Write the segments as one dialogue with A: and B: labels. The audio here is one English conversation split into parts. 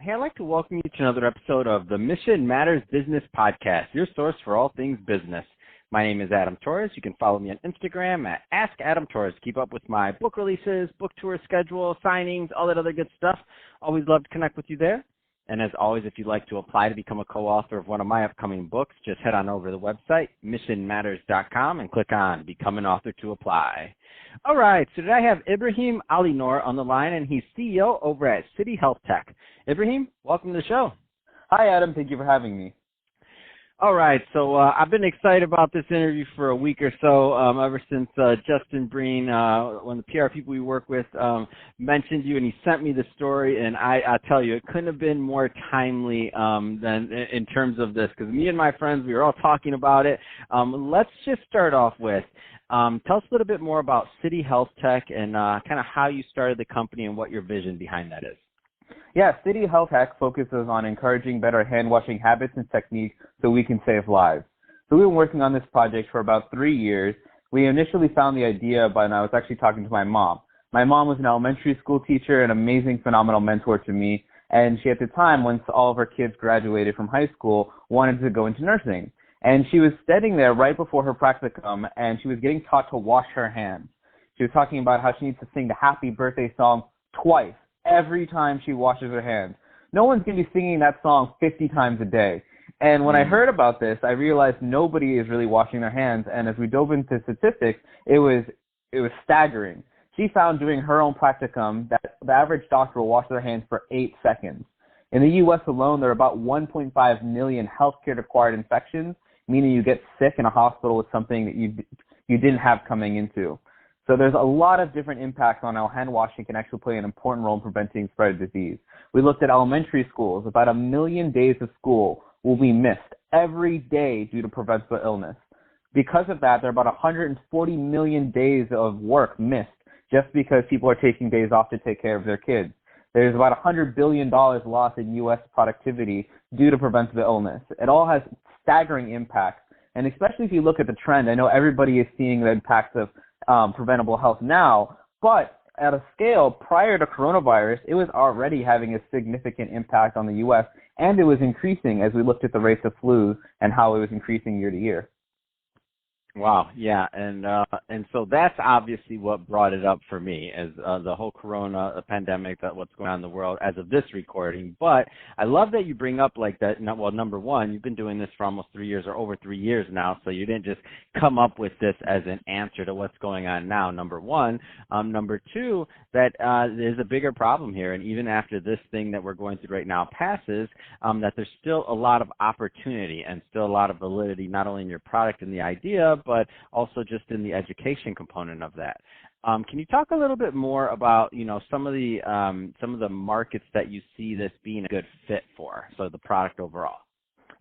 A: Hey, I'd like to welcome you to another episode of the Mission Matters Business Podcast, your source for all things business. My name is Adam Torres. You can follow me on Instagram at @AskAdamTorres. Keep up with my book releases, book tour schedule, signings, all that other good stuff. Always love to connect with you there. And as always, if you'd like to apply to become a co-author of one of my upcoming books, just head on over to the website, missionmatters.com, and click on Become an Author to apply. All right, so today I have Ibraheem Alinur on the line, and he's CEO over at City Health Tech. Ibraheem, welcome to the show.
B: Hi, Adam. Thank you for having me.
A: All right, so I've been excited about this interview for a week or so, ever since Justin Breen, one of the PR people we work with, mentioned you, and he sent me the story, and I tell you, it couldn't have been more timely than in terms of this, because me and my friends, we were all talking about it. Let's just start off with, tell us a little bit more about City Health Tech and kind of how you started the company and what your vision behind that is.
B: Yeah, City Health Tech focuses on encouraging better hand-washing habits and techniques so we can save lives. So we've been working on this project for about 3 years. We initially found the idea when I was actually talking to my mom. My mom was an elementary school teacher, an amazing, phenomenal mentor to me, and she, at the time, once all of her kids graduated from high school, wanted to go into nursing. And she was sitting there right before her practicum, and she was getting taught to wash her hands. She was talking about how she needs to sing the happy birthday song twice every time she washes her hands. No one's going to be singing that song 50 times a day. And when I heard about this, I realized nobody is really washing their hands. And as we dove into statistics, it was staggering. She found during her own practicum that the average doctor will wash their hands for 8 seconds. In the U.S. alone, there are about 1.5 million healthcare-acquired infections, meaning you get sick in a hospital with something that you didn't have coming into. So there's a lot of different impacts on how hand washing can actually play an important role in preventing spread of disease. We looked at elementary schools. About 1 million days of school will be missed every day due to preventable illness. Because of that, there are about 140 million days of work missed just because people are taking days off to take care of their kids. There's about $100 billion lost in U.S. productivity due to preventable illness. It all has staggering impacts. And especially if you look at the trend, I know everybody is seeing the impacts of preventable health now, but at a scale prior to coronavirus, it was already having a significant impact on the U.S., and it was increasing as we looked at the rates of flu and how it was increasing year to year.
A: Wow, yeah, and so that's obviously what brought it up for me, as the whole corona pandemic, that what's going on in the world as of this recording. But I love that you bring up like that. Well, number one, you've been doing this for almost 3 years or over 3 years now, so you didn't just come up with this as an answer to what's going on now, number one. Number two, that there's a bigger problem here, and even after this thing that we're going through right now passes, that there's still a lot of opportunity and still a lot of validity, not only in your product and the idea, but also just in the education component of that. Can you talk a little bit more about, some of the markets that you see this being a good fit for, so the product overall?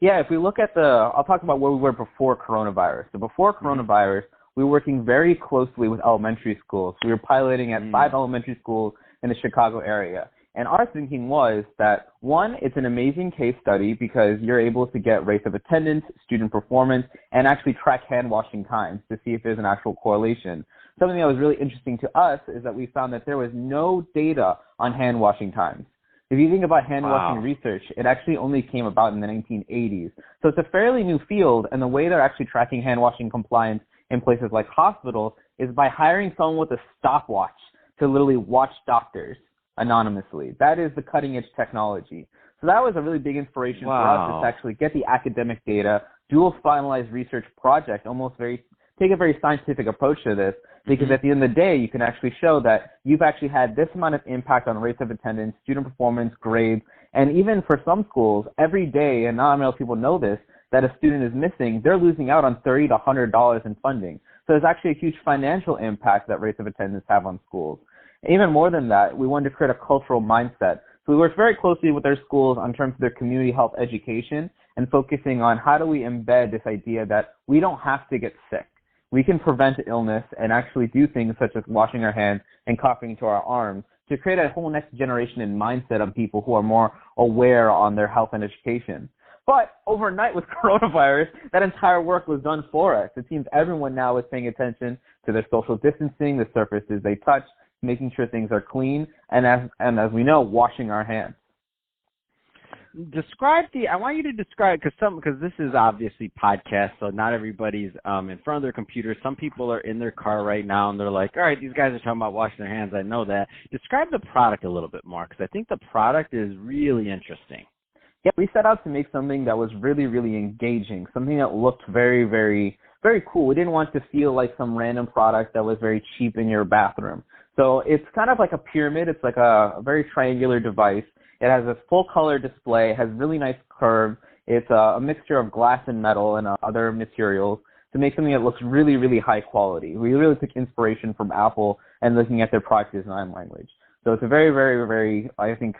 B: Yeah, if we look at I'll talk about where we were before coronavirus. So before coronavirus, we were working very closely with elementary schools. We were piloting at 5 elementary schools in the Chicago area. And our thinking was that, one, it's an amazing case study because you're able to get rates of attendance, student performance, and actually track hand washing times to see if there's an actual correlation. Something that was really interesting to us is that we found that there was no data on hand washing times. If you think about hand washing research, it actually only came about in the 1980s. So it's a fairly new field, and the way they're actually tracking hand washing compliance in places like hospitals is by hiring someone with a stopwatch to literally watch doctors anonymously. That is the cutting edge technology. So that was a really big inspiration for us, to actually get the academic data, do a finalized research project, take a very scientific approach to this, because at the end of the day, you can actually show that you've actually had this amount of impact on rates of attendance, student performance, grades, and even for some schools, every day, and not many people know this, that a student is missing, they're losing out on $30 to $100 in funding. So there's actually a huge financial impact that rates of attendance have on schools. Even more than that, we wanted to create a cultural mindset. So we worked very closely with their schools on terms of their community health education and focusing on how do we embed this idea that we don't have to get sick. We can prevent illness and actually do things such as washing our hands and coughing into our arms to create a whole next generation in mindset of people who are more aware on their health and education. But overnight with coronavirus, that entire work was done for us. It seems everyone now is paying attention to their social distancing, the surfaces they touch, making sure things are clean, and as we know, washing our hands.
A: I want you to describe, because this is obviously podcast, so not everybody's in front of their computer. Some people are in their car right now, and they're like, all right, these guys are talking about washing their hands. I know that. Describe the product a little bit more, because I think the product is really interesting.
B: Yeah, we set out to make something that was really, really engaging, something that looked very, very, very cool. We didn't want to feel like some random product that was very cheap in your bathroom. So it's kind of like a pyramid. It's like a very triangular device. It has a full color display, has really nice curves. It's a mixture of glass and metal and other materials to make something that looks really, really high quality. We really took inspiration from Apple and looking at their product design language. So it's a very, very, very, I think,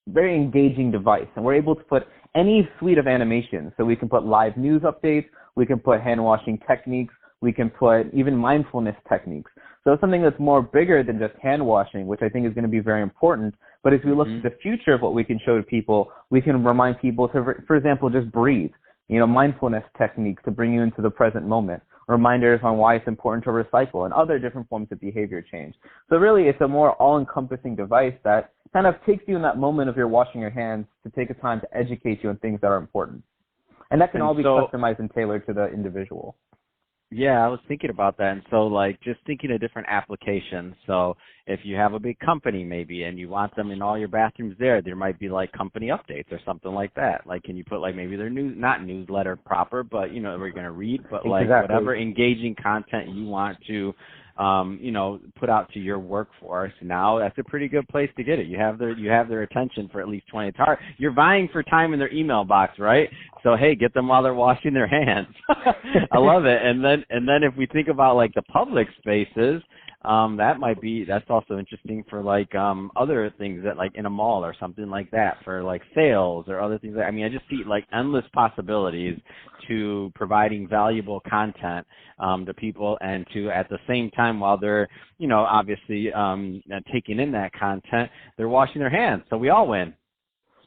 B: very engaging device, and we're able to put any suite of animations. So we can put live news updates, we can put hand washing techniques, we can put even mindfulness techniques. So it's something that's more bigger than just hand washing, which I think is going to be very important. But as we look to the future of what we can show to people, we can remind people to, for example, just breathe. Mindfulness techniques to bring you into the present moment, reminders on why it's important to recycle, and other different forms of behavior change. So really, it's a more all-encompassing device that kind of takes you in that moment of you're washing your hands to take a time to educate you on things that are important. And that can all be customized and tailored to the individual.
A: Yeah, I was thinking about that. And so, just thinking of different applications. So if you have a big company maybe and you want them in all your bathrooms there might be company updates or something like that. Can you put maybe their not newsletter proper, but we're going to read, but whatever engaging content you want to put out to your workforce. Now that's a pretty good place to get it. You have their attention for at least 20. It's hard. You're vying for time in their email box, right? So hey, get them while they're washing their hands. I love it. And then if we think about the public spaces, that's also interesting for other things that in a mall or something like that for sales or other things. I mean, I just see endless possibilities to providing valuable content to people, and to at the same time while they're obviously taking in that content, they're washing their hands. So we all win.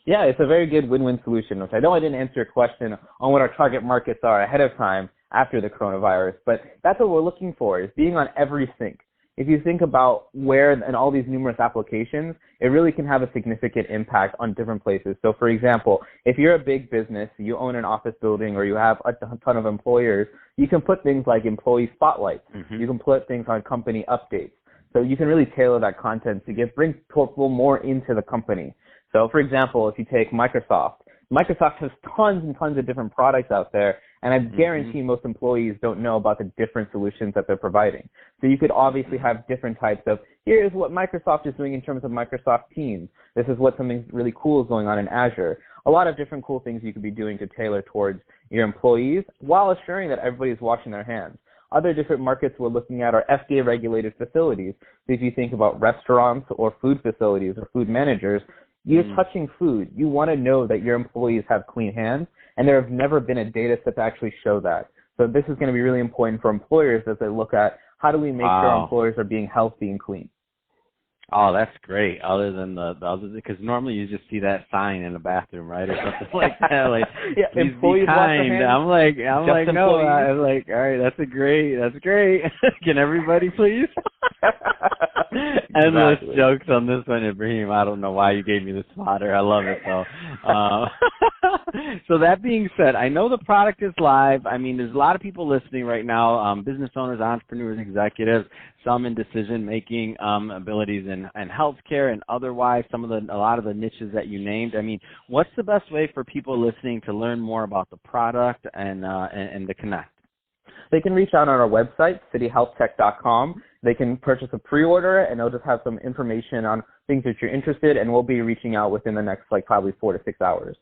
B: Yeah, it's a very good win-win solution, which I know I didn't answer your question on what our target markets are ahead of time after the coronavirus, but that's what we're looking for, is being on every sink. If you think about where and all these numerous applications, it really can have a significant impact on different places. So for example, if you're a big business, you own an office building, or you have a ton of employers, you can put things like employee spotlights. You can put things on company updates. So you can really tailor that content to bring people more into the company. So for example, if you take Microsoft has tons and tons of different products out there, and I guarantee most employees don't know about the different solutions that they're providing. So you could obviously have different types of, here's what Microsoft is doing in terms of Microsoft Teams. This is what something really cool is going on in Azure. A lot of different cool things you could be doing to tailor towards your employees while assuring that everybody's washing their hands. Other different markets we're looking at are FDA-regulated facilities. So if you think about restaurants or food facilities or food managers, you're touching food. You want to know that your employees have clean hands, and there have never been a data set to actually show that. So this is going to be really important for employers as they look at how do we make sure our employers are being healthy and clean.
A: Oh, that's great. Other than because normally you just see that sign in the bathroom, right, or something like that.
B: Yeah,
A: please
B: employees
A: be kind. I'm like, no. I'm like, all right, that's great. Can everybody please? Endless jokes on this one, Ibraheem. I don't know why you gave me the spotter. I love it though. So that being said, I know the product is live. I mean, there's a lot of people listening right now, business owners, entrepreneurs, executives, some in decision-making abilities in healthcare and otherwise, a lot of the niches that you named. I mean, what's the best way for people listening to learn more about the product and to connect?
B: They can reach out on our website, cityhealthtech.com. They can purchase a pre-order, and they'll just have some information on things that you're interested in, and we'll be reaching out within the next probably 4 to 6 hours.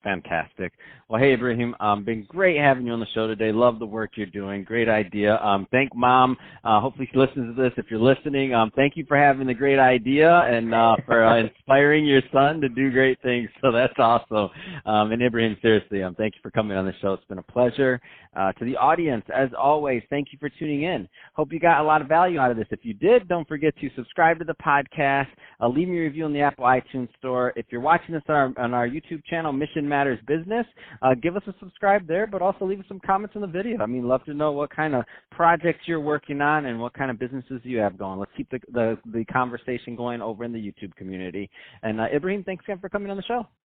A: Fantastic. Well, hey, Ibraheem, been great having you on the show today. Love the work you're doing. Great idea. Thank Mom. Hopefully she listens to this. If you're listening, thank you for having the great idea and for inspiring your son to do great things. So that's awesome. And Ibraheem, seriously, thank you for coming on the show. It's been a pleasure. To the audience, as always, thank you for tuning in. Hope you got a lot of value out of this. If you did, don't forget to subscribe to the podcast. Leave me a review on the Apple iTunes Store. If you're watching this on our YouTube channel, Mission Matters Business, give us a subscribe there, but also leave us some comments on the video. I mean, love to know what kind of projects you're working on and what kind of businesses you have going. Let's keep the conversation going over in the YouTube community. And Ibraheem, thanks again for coming on the show.